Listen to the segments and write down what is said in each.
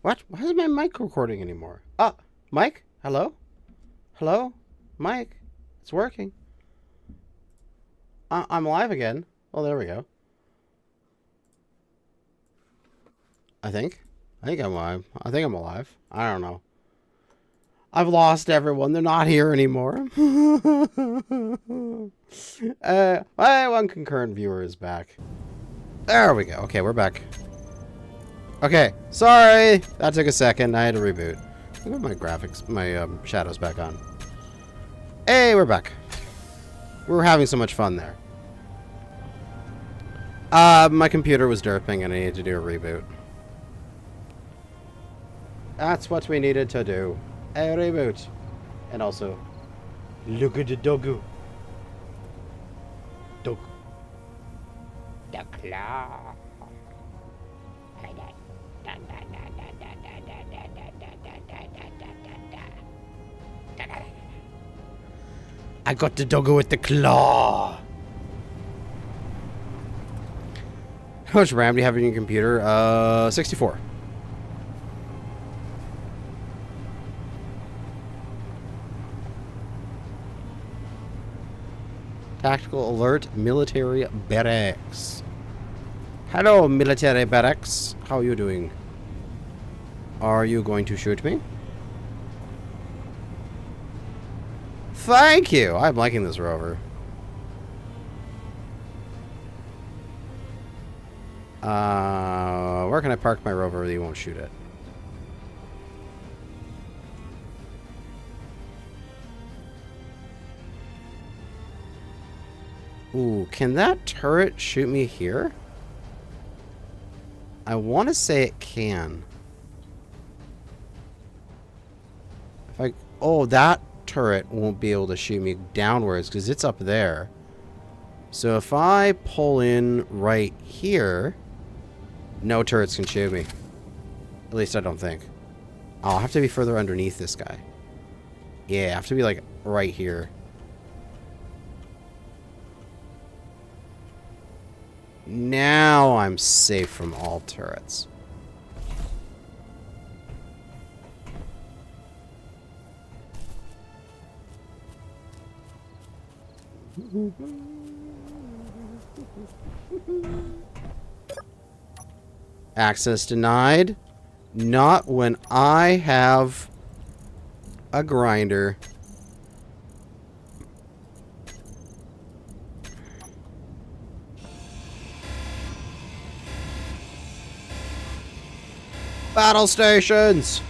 What? Why isn't my mic recording anymore? Ah, Mike? Hello? Hello? Mike? It's working. I'm live again. Oh, there we go. I think I'm live. I think I'm alive. I don't know. I've lost everyone. They're not here anymore. One concurrent viewer is back. There we go. Okay, we're back. Okay, sorry. That took a second. I had to reboot. Look at my graphics, my shadows back on. Hey, we're back. We were having so much fun there. My computer was derping and I needed to do a reboot. That's what we needed to do. A reboot. And also, look at the doggo. Dog. The claw. I got the doggo with the claw. How much RAM do you have in your computer? 64. Tactical alert, military barracks. Hello, military barracks. How are you doing? Are you going to shoot me? Thank you. I'm liking this rover. Where can I park my rover that you won't shoot it? Ooh, can that turret shoot me here? I want to say it can. If I... Oh, that turret won't be able to shoot me downwards because it's up there. So if I pull in right here, no turrets can shoot me. At least I don't think. I'll have to be further underneath this guy. Yeah, I have to be like right here. Now I'm safe from all turrets. Access denied. Not when I have a grinder. Battle stations!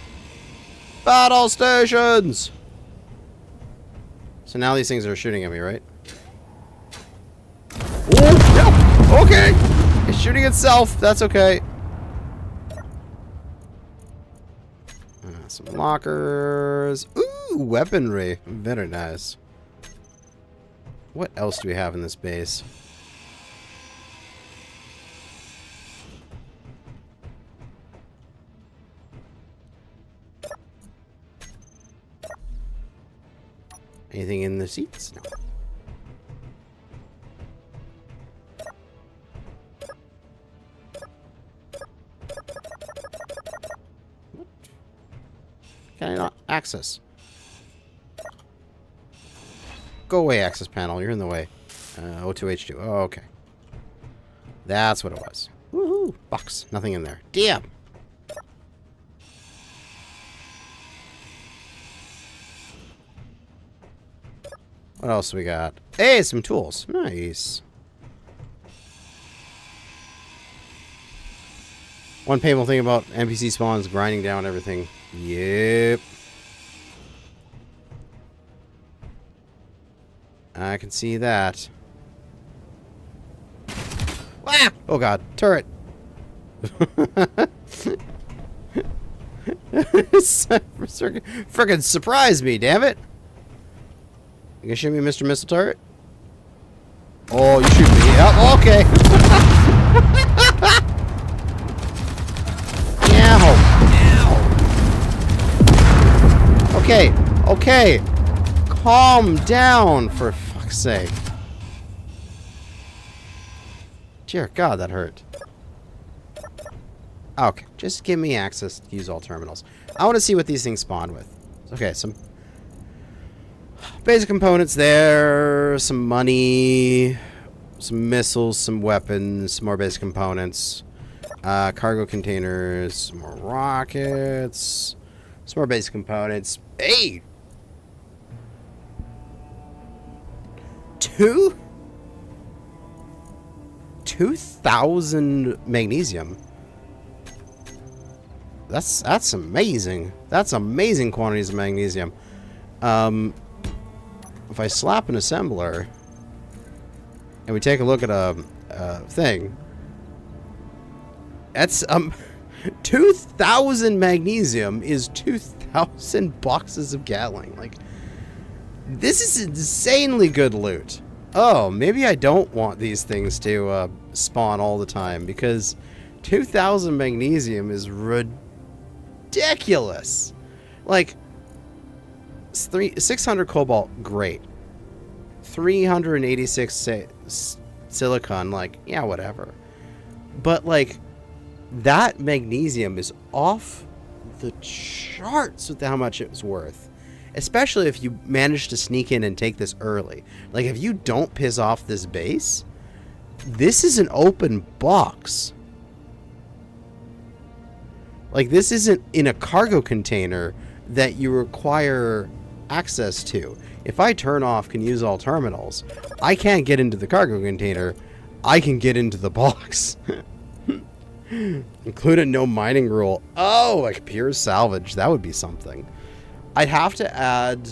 Battle stations! So now these things are shooting at me, right? Oh, yep. Okay! It's shooting itself. That's okay. Some lockers. Ooh, weaponry. Very nice. What else do we have in this base? Anything in the seats? No. What? Can I not access? Go away, access panel. You're in the way. O2H2. Oh, okay. That's what it was. Woohoo! Box. Nothing in there. Damn! What else we got? Hey, some tools. Nice. One painful thing about NPC spawns grinding down everything. Yep. I can see that. Ah! Oh god, turret. Frickin' surprise me, damn it. You gonna shoot me, Mr. Missile Turret? Oh, you shoot me. Yep, okay. Ow. Okay, okay. Calm down, for fuck's sake. Dear God, that hurt. Okay, just give me access to use all terminals. I want to see what these things spawn with. Okay, some basic components there, some money, some missiles, some weapons, some more basic components, cargo containers, some more rockets, some more basic components. Hey! 2,000 magnesium. That's amazing. That's amazing quantities of magnesium. If I slap an assembler and we take a look at a thing, that's 2,000 magnesium is 2,000 boxes of Gatling. Like, this is insanely good loot. Oh, maybe I don't want these things to spawn all the time, because 2,000 magnesium is ridiculous. Like, 600 cobalt, great. 386 silicon, like, yeah, whatever. But, like, that magnesium is off the charts with how much it's worth. Especially if you manage to sneak in and take this early. Like, if you don't piss off this base, this is an open box. Like, this isn't in a cargo container that you require access to. If I turn off can use all terminals, I can't get into the cargo container. I can get into the box. Include a no mining rule. Oh, like pure salvage. That would be something. I'd have to add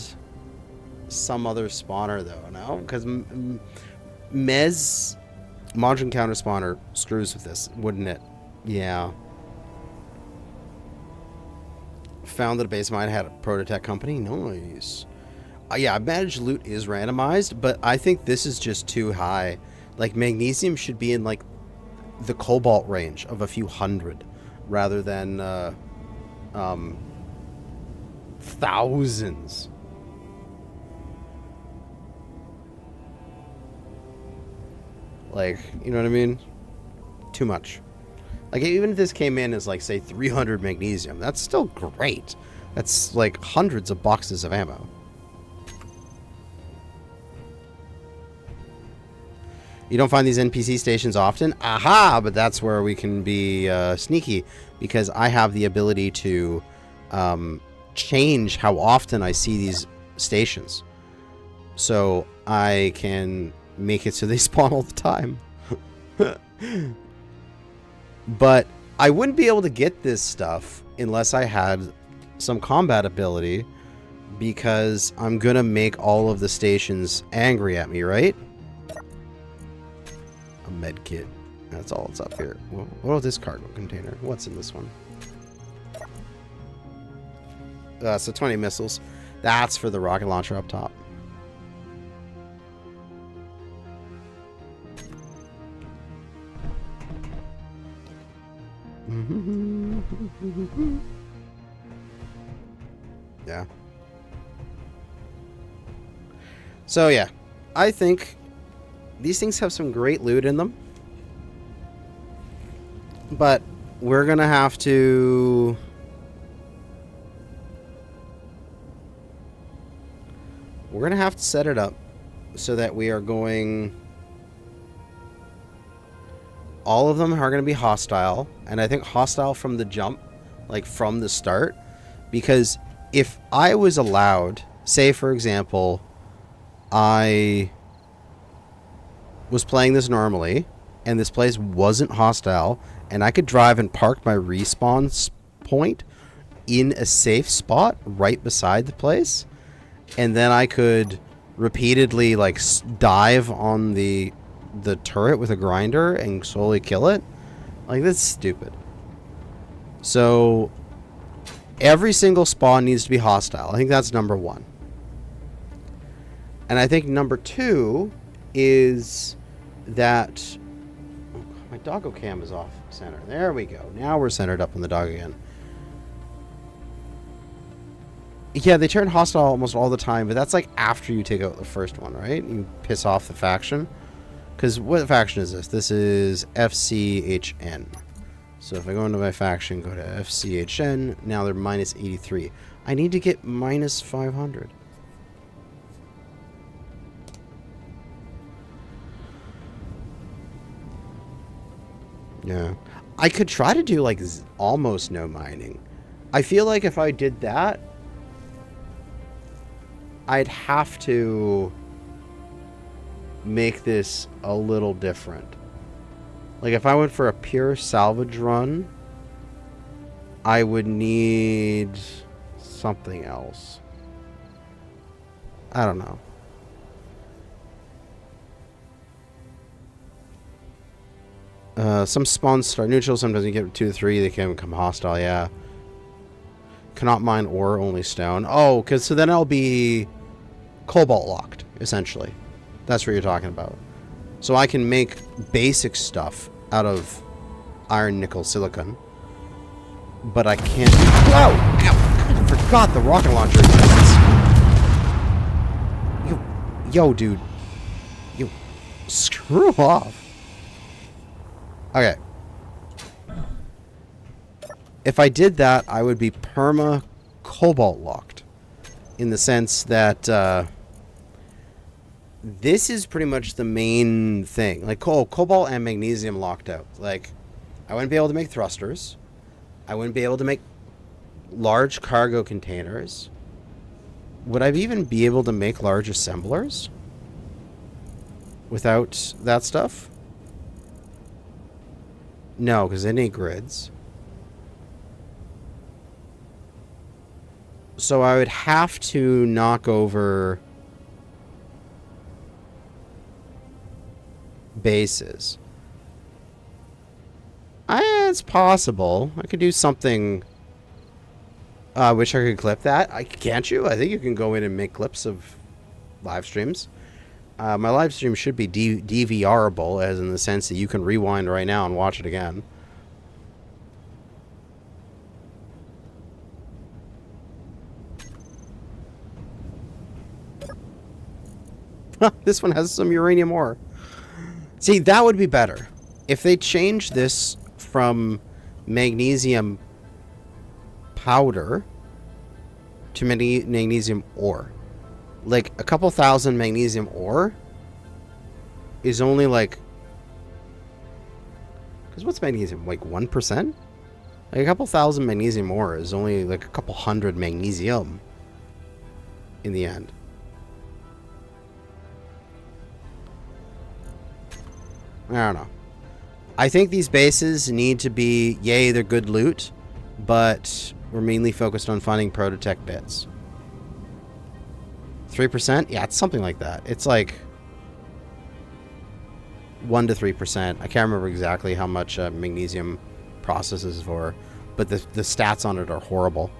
some other spawner, though, no? Because Mez Modern Counter Spawner screws with this, wouldn't it? Yeah. Found that a base mine had a Prototech company. Nice. Yeah, managed loot is randomized, but I think this is just too high. Like, magnesium should be in, like, the cobalt range of a few hundred, rather than, thousands. Like, you know what I mean? Too much. Like, even if this came in as, like, say, 300 magnesium, that's still great. That's, like, hundreds of boxes of ammo. You don't find these NPC stations often? Aha! But that's where we can be sneaky, because I have the ability to change how often I see these stations. So I can make it so they spawn all the time. But I wouldn't be able to get this stuff unless I had some combat ability, because I'm gonna make all of the stations angry at me, right? A med kit. That's all that's up here. What is this cargo container? What's in this one? So 20 missiles. That's for the rocket launcher up top. Yeah. So yeah, I think these things have some great loot in them, but we're gonna have to set it up so that we are going. All of them are going to be hostile, and I think hostile from the jump, like from the start, because if I was allowed, say for example, I was playing this normally, and this place wasn't hostile, and I could drive and park my respawn point in a safe spot right beside the place, and then I could repeatedly like dive on the turret with a grinder and slowly kill it. Like, that's stupid. So every single spawn needs to be hostile. I think that's number one. And I think number two is that my doggo cam is off center. There we go. Now we're centered up on the dog again. Yeah, they turn hostile almost all the time, but that's like after you take out the first one, right? You piss off the faction. Because what faction is this? This is FCHN. So if I go into my faction, go to FCHN, now they're minus 83. I need to get minus 500. Yeah. I could try to do like almost no mining. I feel like if I did that, I'd have to make this a little different. Like if I went for a pure salvage run, I would need something else. I don't know. Some spawns start neutral, sometimes you get 2 to 3, they can become hostile, yeah. Cannot mine ore, only stone. Oh, cause so then I'll be cobalt locked, essentially. That's what you're talking about. So I can make basic stuff out of iron, nickel, silicon. But I can't... Whoa! Ow! I forgot the rocket launcher exists. Yo, dude. Yo, screw off. Okay. If I did that, I would be perma cobalt locked. In the sense that this is pretty much the main thing. Like cobalt and magnesium locked out. Like I wouldn't be able to make thrusters. I wouldn't be able to make large cargo containers. Would I even be able to make large assemblers without that stuff? No, because it ain't grids. So I would have to knock over bases. It's possible. I could do something. I wish I could clip that. Can't you? I think you can go in and make clips of live streams. My live stream should be DVRable, as in the sense that you can rewind right now and watch it again. This one has some uranium ore. See, that would be better. If they change this from magnesium powder to magnesium ore. Like, a couple thousand magnesium ore is only like... Because what's magnesium? Like 1%? Like, a couple thousand magnesium ore is only like a couple hundred magnesium in the end. I don't know. I think these bases need to be, yay, they're good loot, but we're mainly focused on finding prototech bits. 3%? Yeah, it's something like that. It's like 1 to 3%. I can't remember exactly how much magnesium processes for, but the stats on it are horrible.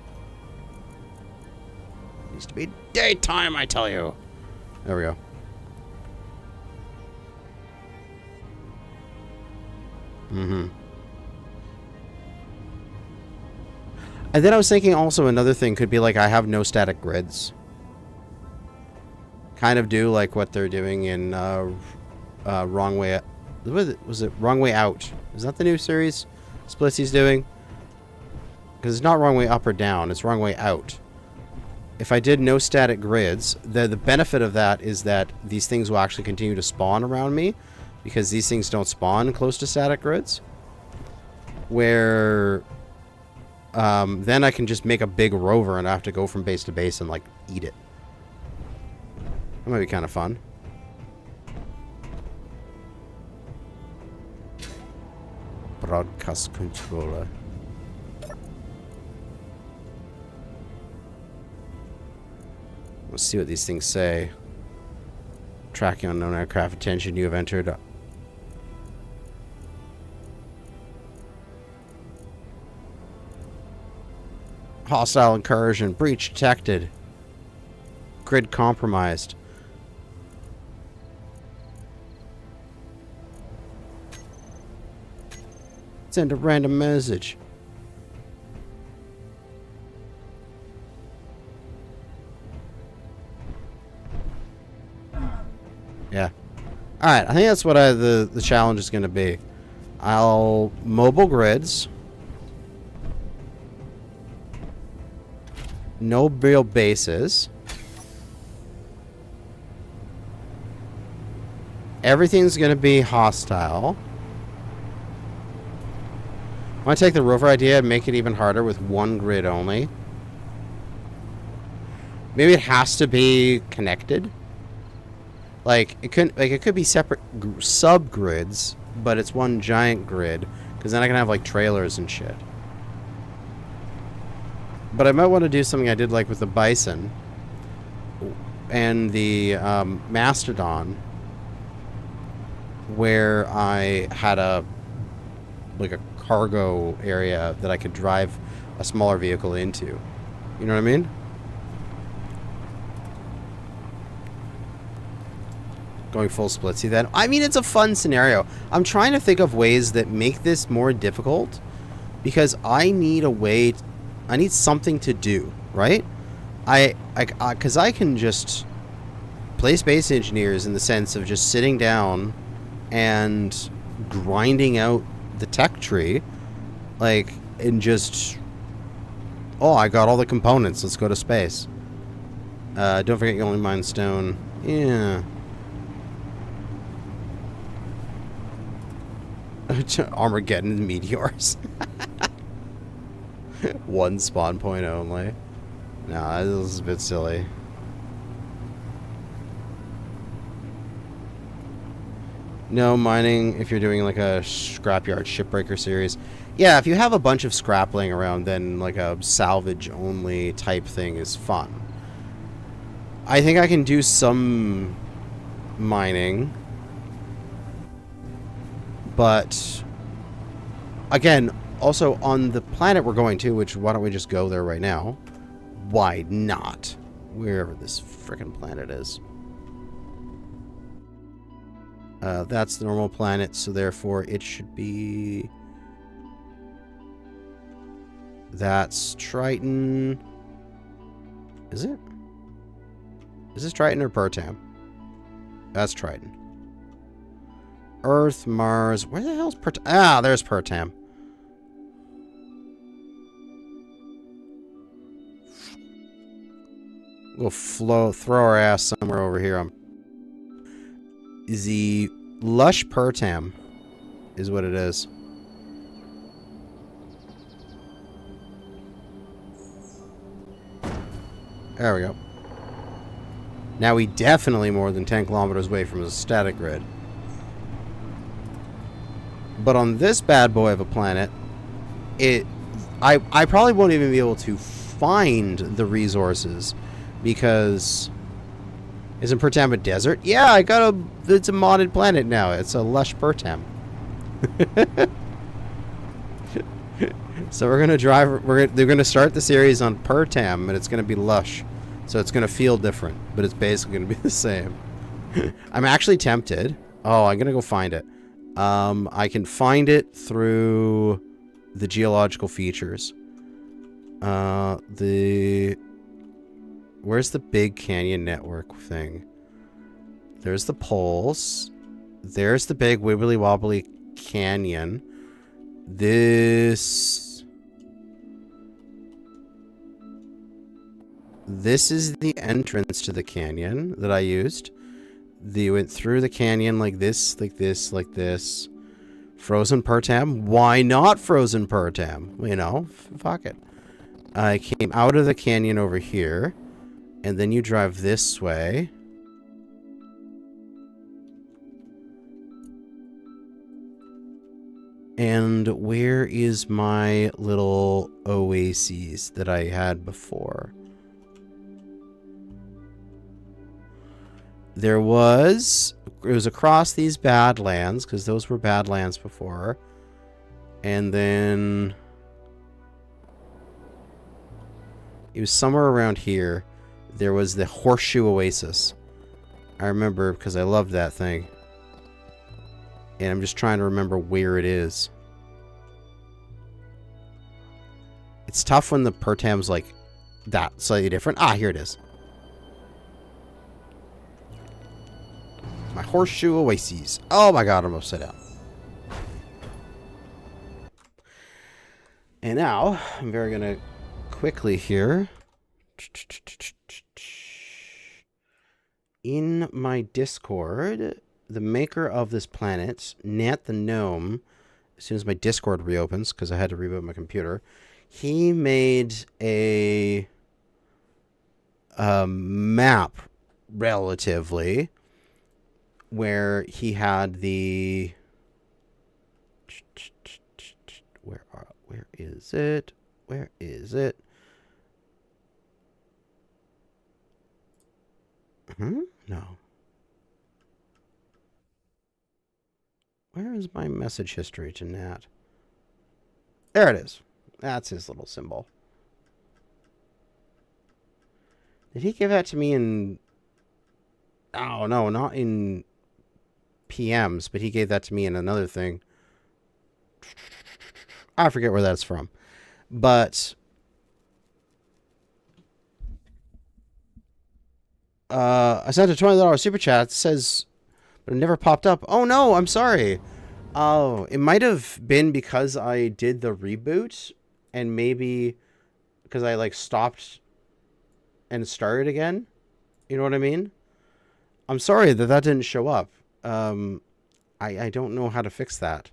It needs to be daytime, I tell you. There we go. Mm-hmm. And then I was thinking also another thing could be like I have no static grids. Kind of do like what they're doing in Wrong Way... Was it Wrong Way Out? Is that the new series Splitsy's doing? Because it's not Wrong Way Up or Down, it's Wrong Way Out. If I did no static grids, the benefit of that is that these things will actually continue to spawn around me. Because these things don't spawn close to static grids. Where then I can just make a big rover and I have to go from base to base and like eat it. That might be kind of fun. Broadcast controller. Let's see what these things say. Tracking unknown aircraft. Attention, you have entered. Hostile incursion. Breach detected. Grid compromised. Send a random message. Yeah. Alright, I think that's what the challenge is going to be. I'll mobile grids. No real bases. Everything's going to be hostile. I want to take the rover idea and make it even harder with one grid only. Maybe it has to be connected. Like it could be separate subgrids, but it's one giant grid, because then I can have like trailers and shit. But I might want to do something I did like with the Bison and the Mastodon, where I had a cargo area that I could drive a smaller vehicle into. You know what I mean? Going full splitsy then. I mean, it's a fun scenario. I'm trying to think of ways that make this more difficult, because I need a way, I need something to do, right? Because I can just play Space Engineers in the sense of just sitting down and grinding out the tech tree, like, and just, oh, I got all the components, let's go to space. Don't forget you only mine stone. Yeah. Armageddon meteors. One spawn point only. Nah, this is a bit silly. No mining if you're doing like a scrapyard shipbreaker series. Yeah, if you have a bunch of scrap laying around, then like a salvage only type thing is fun. I think I can do some mining. But again, also on the planet we're going to, which why don't we just go there right now? Why not? Wherever this frickin' planet is. That's the normal planet, so therefore it should be... That's Triton. Is it? Is this Triton or Pertam? That's Triton. Earth, Mars. Where the hell's Pertam? Ah, there's Pertam. We'll throw our ass somewhere over here. The lush Pertam is what it is. There we go. Now we definitely more than 10 kilometers away from the static grid. But on this bad boy of a planet, I probably won't even be able to find the resources, because isn't Pertam a desert? Yeah, it's a modded planet now. It's a lush Pertam. So we're gonna drive. They're gonna start the series on Pertam, and it's gonna be lush. So it's gonna feel different, but it's basically gonna be the same. I'm actually tempted. Oh, I'm gonna go find it. I can find it through the geological features. Where's the big canyon network thing? There's the poles. There's the big wibbly wobbly canyon. This is the entrance to the canyon that I used. They went through the canyon like this, like this, like this. Frozen Pertam? Why not Frozen Pertam? You know, fuck it. I came out of the canyon over here, and then you drive this way. And where is my little oases that I had before? It was across these Badlands, because those were Badlands before. And then it was somewhere around here. There was the Horseshoe Oasis. I remember because I loved that thing. And I'm just trying to remember where it is. It's tough when the Pertam's like that slightly different. Ah, here it is. My Horseshoe Oases. Oh my god, I'm upside down. And now, I'm very gonna quickly here In my Discord, the maker of this planet, Nat the Gnome, as soon as my Discord reopens, because I had to reboot my computer, he made a map, relatively, where he had the... Where is it? Where is it? No. Where is my message history to Nat? There it is. That's his little symbol. Did he give that to me in... Oh, no, not in PMs, but he gave that to me in another thing. I forget where that's from. But... I sent a $20 super chat. It says... But it never popped up. Oh, no, I'm sorry. Oh, it might have been because I did the reboot. And maybe because I, like, stopped and started again. You know what I mean? I'm sorry that that didn't show up. I don't know how to fix that.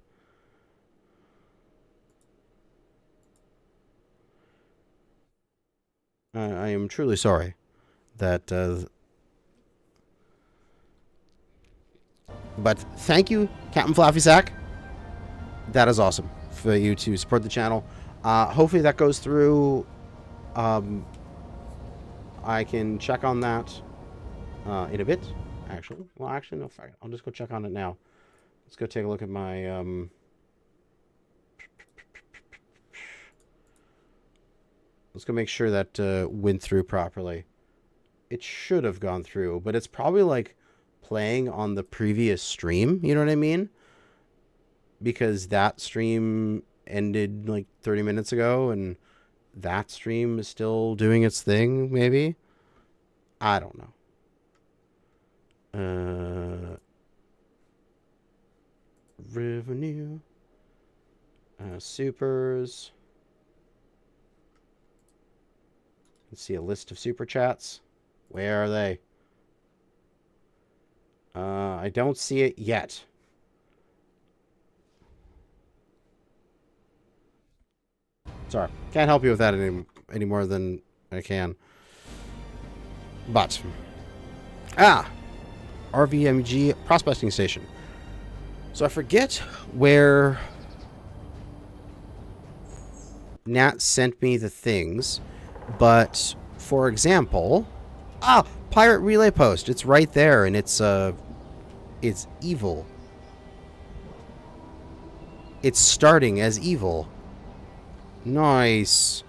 I am truly sorry that... But thank you, Captain Fluffy Sack. That is awesome for you to support the channel. Hopefully that goes through. I can check on that in a bit, actually. Well, actually, no, fuck it. I'll just go check on it now. Let's go take a look at my... Let's go make sure that went through properly. It should have gone through, but it's probably like playing on the previous stream, you know what I mean? Because that stream ended like 30 minutes ago and that stream is still doing its thing, maybe? I don't know. Revenue. Supers. Let's see a list of super chats. Where are they? I don't see it yet. Sorry. Can't help you with that any more than I can. But. RVMG prospecting station. So I forget where Nat sent me the things. But, for example... Pirate relay post. It's right there, and it's evil. It's starting as evil. Nice.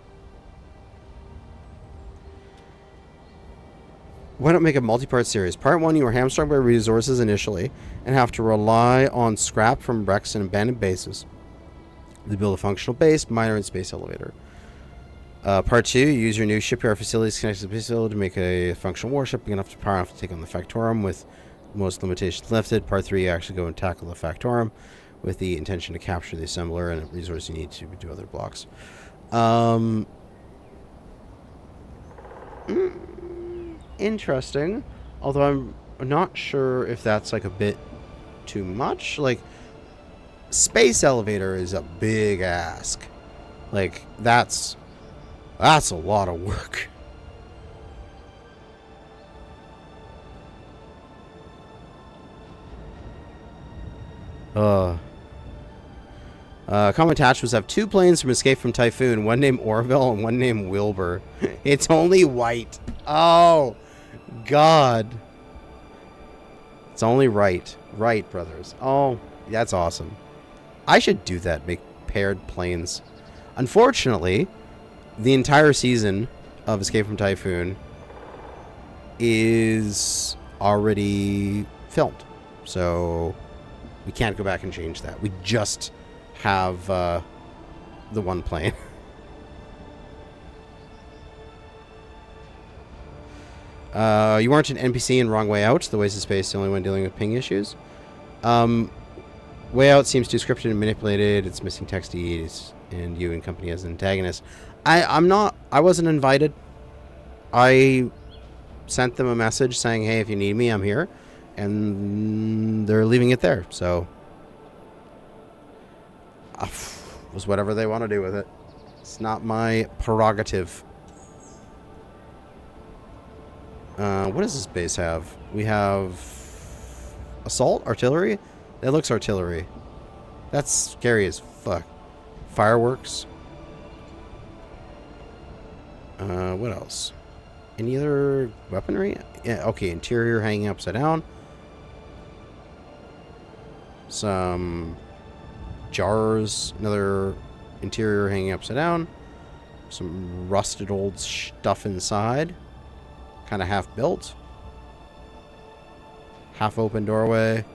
Why not make a multi-part series? Part 1, you are hamstrung by resources initially, and have to rely on scrap from wrecks and abandoned bases to build a functional base, miner, and space elevator. Part 2, you use your new shipyard facilities connected to the facility to make a functional warship big enough to power enough to take on the Factorum with most limitations lifted. Part 3, you actually go and tackle the Factorum with the intention to capture the assembler and the resource you need to do other blocks. Interesting. Although I'm not sure if that's like a bit too much. Like, space elevator is a big ask. Like, that's a lot of work. Common attachments have 2 planes from Escape from Typhoon, one named Orville and one named Wilbur. It's only white. Oh, God. It's only right. Right, brothers. Oh, that's awesome. I should do that, make paired planes. Unfortunately, the entire season of Escape from Typhoon is already filmed. So we can't go back and change that. We just have the one plane. You weren't an NPC in Wrong Way Out. The Waste of Space is the only one dealing with ping issues. Way Out seems too scripted and manipulated. It's missing texties, and you and company as an antagonist. I wasn't invited. I sent them a message saying, hey, if you need me, I'm here. And they're leaving it there. So, was whatever they want to do with it. It's not my prerogative. What does this base have? We have assault artillery. That looks artillery. That's scary as fuck. Fireworks. What else? Any other weaponry? Yeah, okay, interior hanging upside down. Some jars, another interior hanging upside down. Some rusted old stuff inside. Kind of half built. Half open doorway.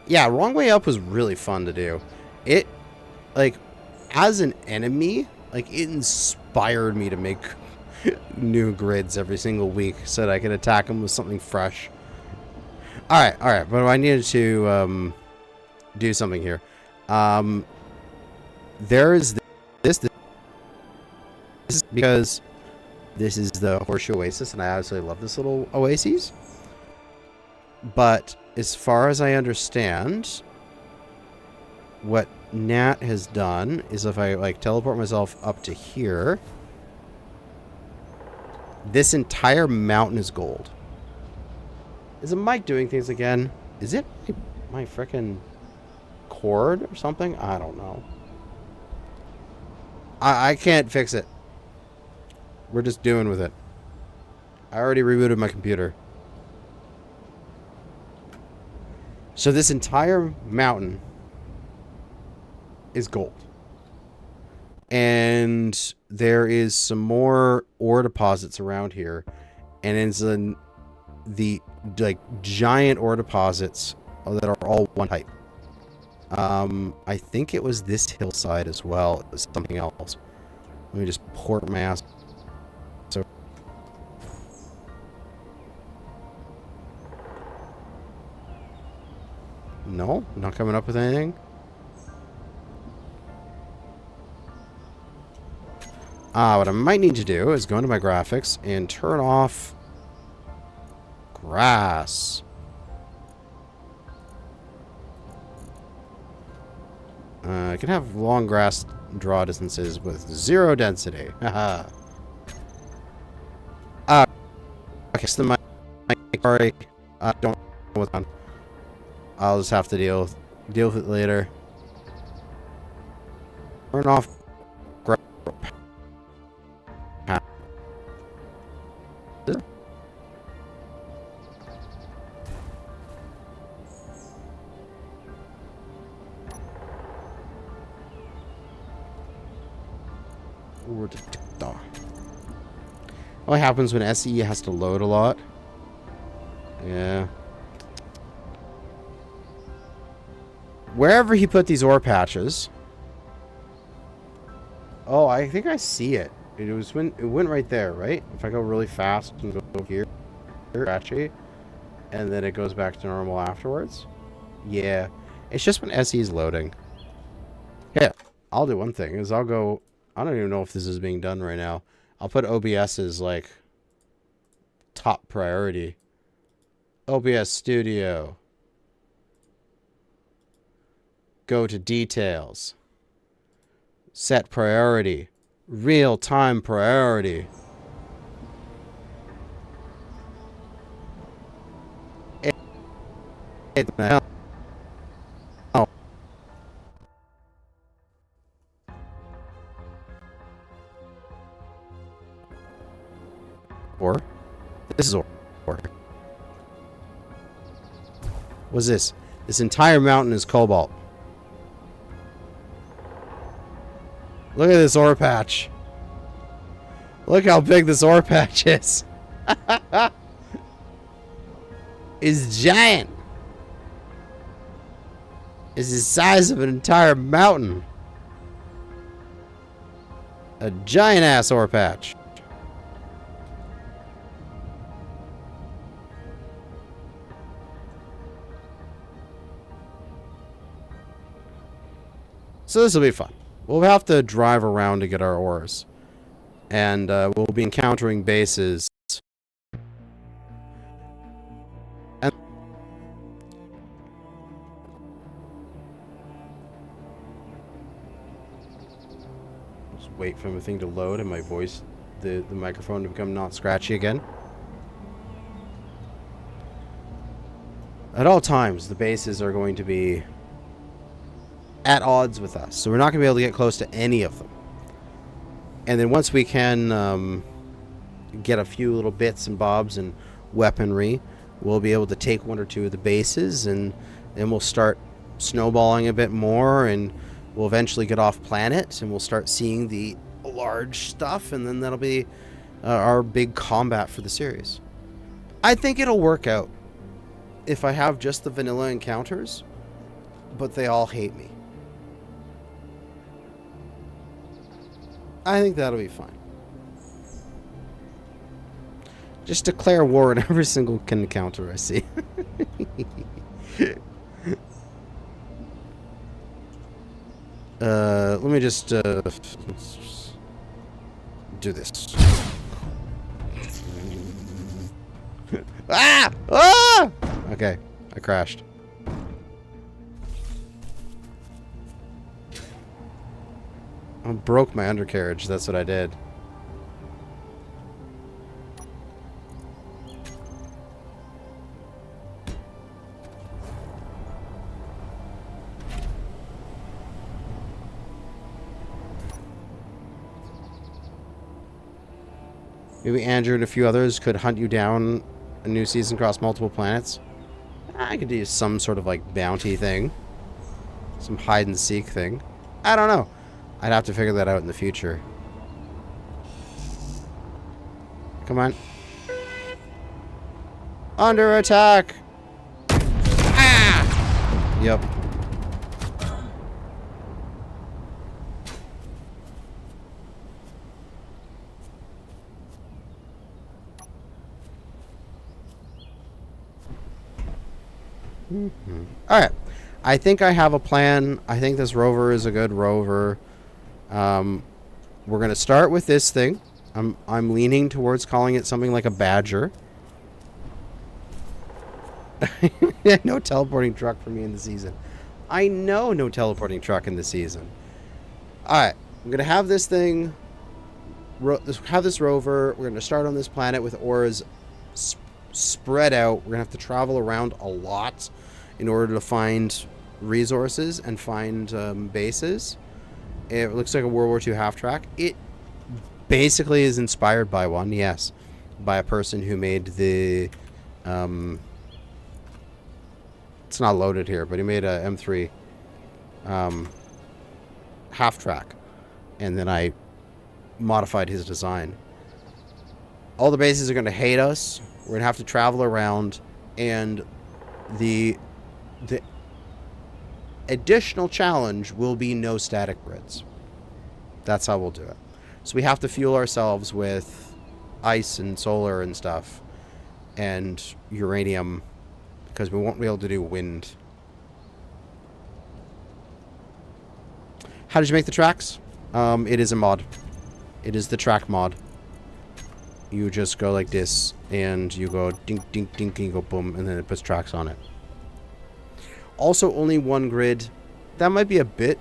Yeah, Wrong Way Up was really fun to do. It, like, as an enemy, like, it inspired me to make new grids every single week so that I could attack them with something fresh. Alright, but I needed to do something here. There's this is because this is the Horseshoe Oasis, and I absolutely love this little oasis. But as far as I understand, what Nat has done is if I like teleport myself up to here, this entire mountain is gold. Is the mic doing things again? Is it my frickin' cord or something? I don't know. I can't fix it. We're just doing with it. I already rebooted my computer. So this entire mountain is gold. And there is some more ore deposits around here. And it's in the like giant ore deposits that are all one type. I think it was this hillside as well. It was something else. Let me just port my ass. So no, not coming up with anything. What I might need to do is go into my graphics and turn off grass. I can have long grass draw distances with 0 density. Haha. Okay, so my sorry, I don't know what's on. I'll just have to deal with it later. Turn off grass. What happens when SE has to load a lot? Yeah. Wherever he put these ore patches. Oh, I think I see it. It was when it went right there, right? If I go really fast and go here, actually, and then it goes back to normal afterwards. Yeah. It's just when SE is loading. Yeah. I'll do one thing is I'll go. I don't even know if this is being done right now. I'll put OBS as like top priority. OBS Studio. Go to details. Set priority. Real-time priority. Or this is ore. What's this? This entire mountain is cobalt. Look at this ore patch. Look how big this ore patch is. It's giant. It's the size of an entire mountain. A giant ass ore patch. So this will be fun. We'll have to drive around to get our ores. And we'll be encountering bases. And just wait for the thing to load and my voice, the microphone to become not scratchy again. At all times, the bases are going to be at odds with us. So we're not going to be able to get close to any of them. And then once we can get a few little bits and bobs and weaponry, we'll be able to take one or two of the bases, and then we'll start snowballing a bit more, and we'll eventually get off planet, and we'll start seeing the large stuff, and then that'll be our big combat for the series. I think it'll work out if I have just the vanilla encounters, but they all hate me. I think that'll be fine. Just declare war on every single encounter I see. Let me just do this. Ah! Ah! Okay, I crashed. I broke my undercarriage, that's what I did. Maybe Andrew and a few others could hunt you down a new season across multiple planets. I could do some sort of like bounty thing. Some hide and seek thing. I don't know. I'd have to figure that out in the future. Come on. Under attack! Ah! Yep. Alright. I think I have a plan. I think this rover is a good rover. We're going to start with this thing. I'm leaning towards calling it something like a Badger. No teleporting truck for me in the season. I know no teleporting truck in the season. Alright. I'm going to have this thing... have this rover. We're going to start on this planet with ores spread out. We're going to have to travel around a lot in order to find resources and find bases. It looks like a World War II half-track. It basically is inspired by one, yes. By a person who made the... it's not loaded here, but he made a M3 half-track. And then I modified his design. All the bases are going to hate us. We're going to have to travel around. And the additional challenge will be no static grids. That's how we'll do it. So we have to fuel ourselves with ice and solar and stuff and uranium because we won't be able to do wind. How did you make the tracks? It is a mod. It is the track mod. You just go like this and you go dink, dink, dink, and you go boom, and then it puts tracks on it. Also, only one grid. That might be a bit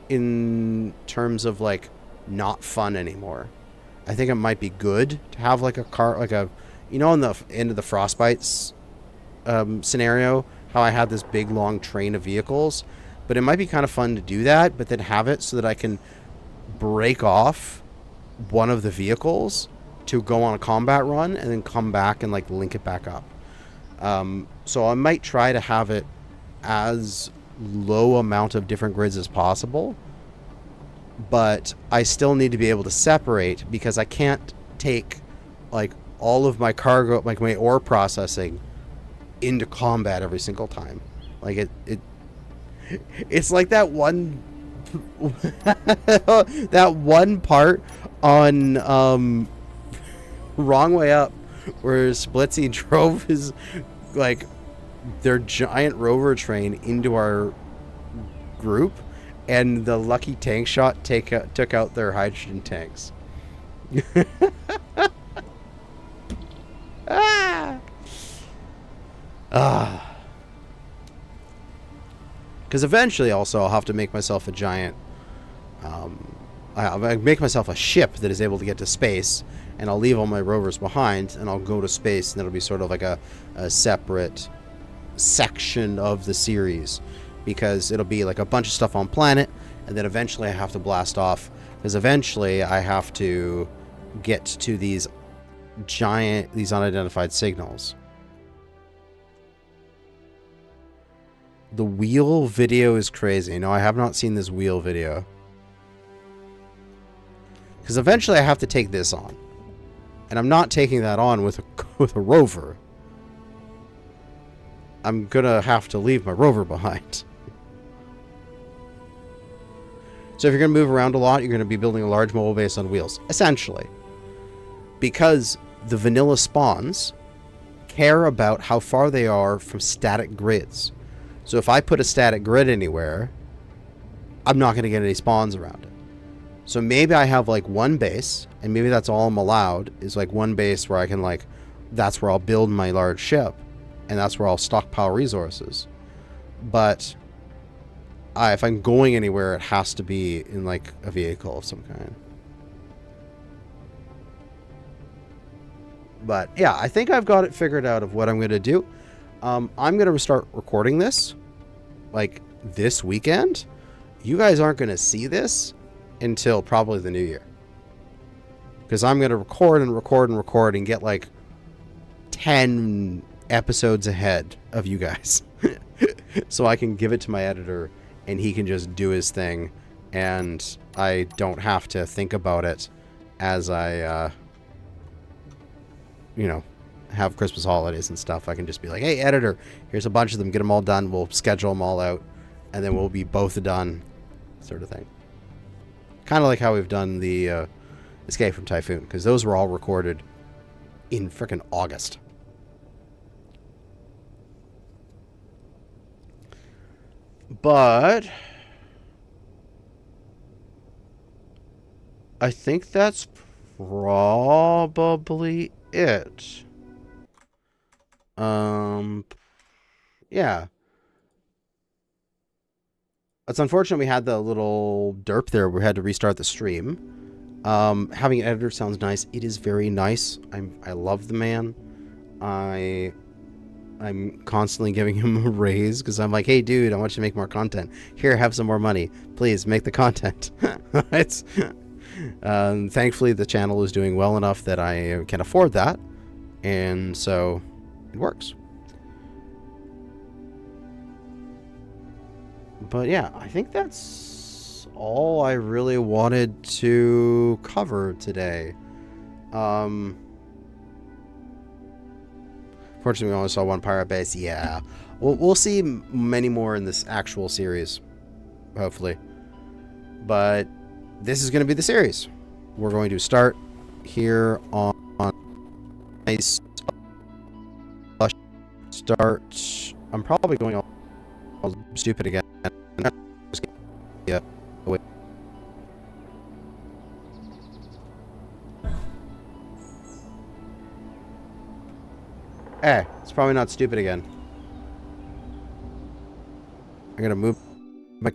in terms of like not fun anymore. I think it might be good to have like a car, like a, you know, in the end of the Frostbites scenario, how I had this big long train of vehicles. But it might be kind of fun to do that, but then have it so that I can break off one of the vehicles to go on a combat run and then come back and like link it back up. So I might try to have it as low amount of different grids as possible, but I still need to be able to separate because I can't take like all of my cargo, like my ore processing into combat every single time. Like it's like that one that one part on Wrong Way Up where Splitsy drove his like their giant rover train into our group and the lucky tank shot took out their hydrogen tanks. Because eventually also I'll have to make myself a giant... I'll make myself a ship that is able to get to space, and I'll leave all my rovers behind, and I'll go to space, and it'll be sort of like a separate section of the series, because it'll be like a bunch of stuff on planet, and then eventually I have to blast off, because eventually I have to get to these unidentified signals. The wheel video is crazy. No, I have not seen this wheel video. Because eventually I have to take this on. And I'm not taking that on with a rover. I'm gonna have to leave my rover behind. So if you're gonna move around a lot, you're gonna be building a large mobile base on wheels. Essentially. Because the vanilla spawns care about how far they are from static grids. So if I put a static grid anywhere, I'm not going to get any spawns around it. So maybe I have like one base, and maybe that's all I'm allowed, is like one base where I can like, that's where I'll build my large ship, and that's where I'll stockpile resources. But if I'm going anywhere, it has to be in like a vehicle of some kind. But yeah, I think I've got it figured out of what I'm going to do. I'm going to start recording this like this weekend. You guys aren't going to see this until probably the new year. Because I'm going to record and record and record and get like 10 episodes ahead of you guys. So I can give it to my editor and he can just do his thing. And I don't have to think about it as I, you know, have Christmas holidays and stuff. I can just be like, hey, editor, here's a bunch of them, get them all done, we'll schedule them all out, and then we'll be both done, sort of thing. Kind of like how we've done the Escape from Typhoon, because those were all recorded in frickin' August. But I think that's probably it. Yeah. It's unfortunate we had the little derp there. We had to restart the stream. Having an editor sounds nice. It is very nice. I love the man. I'm constantly giving him a raise because I'm like, hey, dude, I want you to make more content. Here, have some more money. Please make the content. It's thankfully the channel is doing well enough that I can afford that, and so it works. But yeah, I think that's all I really wanted to cover today. Fortunately, we only saw one pirate base. Yeah, we'll see many more in this actual series, hopefully. But this is going to be the series. We're going to start here on nice start. I'm probably going all stupid again. Yeah. Wait. It's probably not stupid again. I'm gonna move my...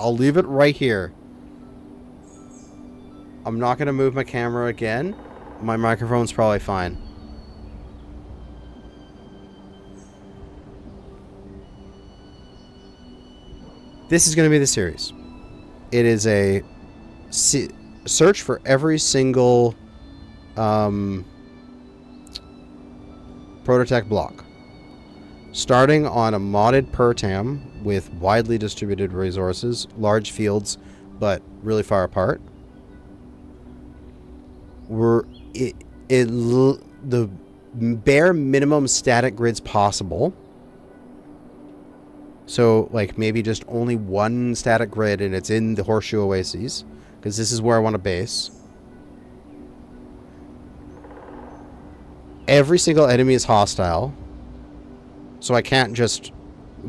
I'll leave it right here. I'm not gonna move my camera again. My microphone's probably fine. This is going to be the series. It is a search for every single Prototech block. Starting on a modded Pertam with widely distributed resources, large fields, but really far apart. The bare minimum static grids possible. So, like, maybe just only one static grid, and it's in the Horseshoe Oases, because this is where I want to base. Every single enemy is hostile. So I can't just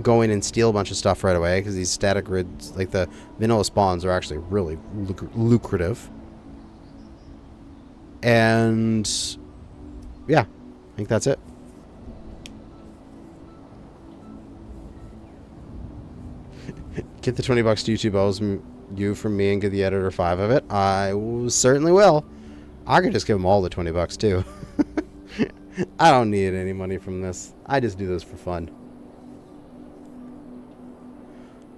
go in and steal a bunch of stuff right away, because these static grids, like the vanilla spawns, are actually really lucrative. And yeah, I think that's it. Get the $20 YouTube owes you from me and give the editor 5 of it. I certainly will. I could just give them all the $20 too. I don't need any money from this. I just do this for fun.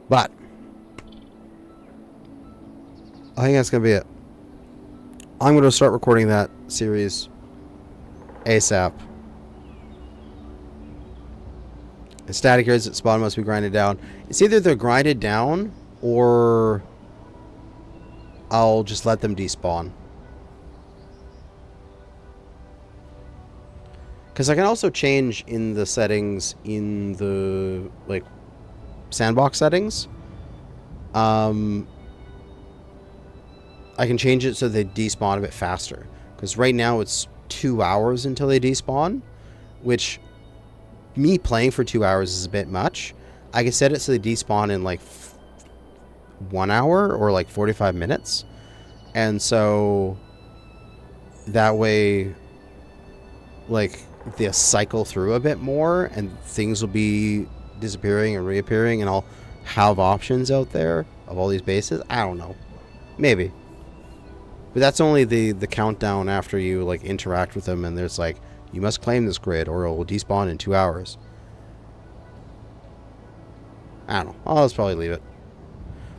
But I think that's going to be it. I'm going to start recording that series ASAP. The static grids at spawn must be grinded down. It's either they're grinded down or I'll just let them despawn. Because I can also change in the settings in the like sandbox settings. I can change it so they despawn a bit faster. Because right now it's 2 hours until they despawn, which me playing for 2 hours is a bit much. I can set it so they despawn in like 1 hour or like 45 minutes. And so that way, like, they'll cycle through a bit more and things will be disappearing and reappearing, and I'll have options out there of all these bases. I don't know. Maybe. But that's only the countdown after you like interact with them, and there's like, you must claim this grid or it will despawn in 2 hours. I don't know. I'll just probably leave it.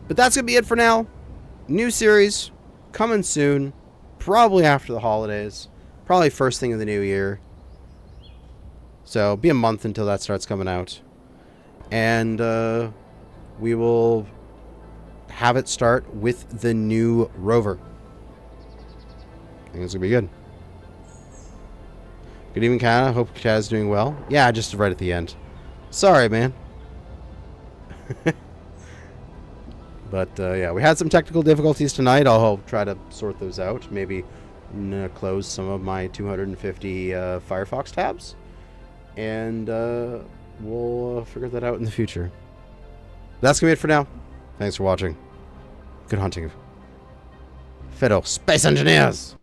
But that's going to be it for now. New series coming soon. Probably after the holidays. Probably first thing of the new year. So it'll be a month until that starts coming out. And we will have it start with the new rover. I think it's going to be good. Good evening, Kana. Hope Kata's doing well. Yeah, just right at the end. Sorry, man. But, yeah, we had some technical difficulties tonight. I'll try to sort those out. Maybe close some of my 250 Firefox tabs. And we'll figure that out in the future. That's going to be it for now. Thanks for watching. Good hunting. Fellow Space Engineers!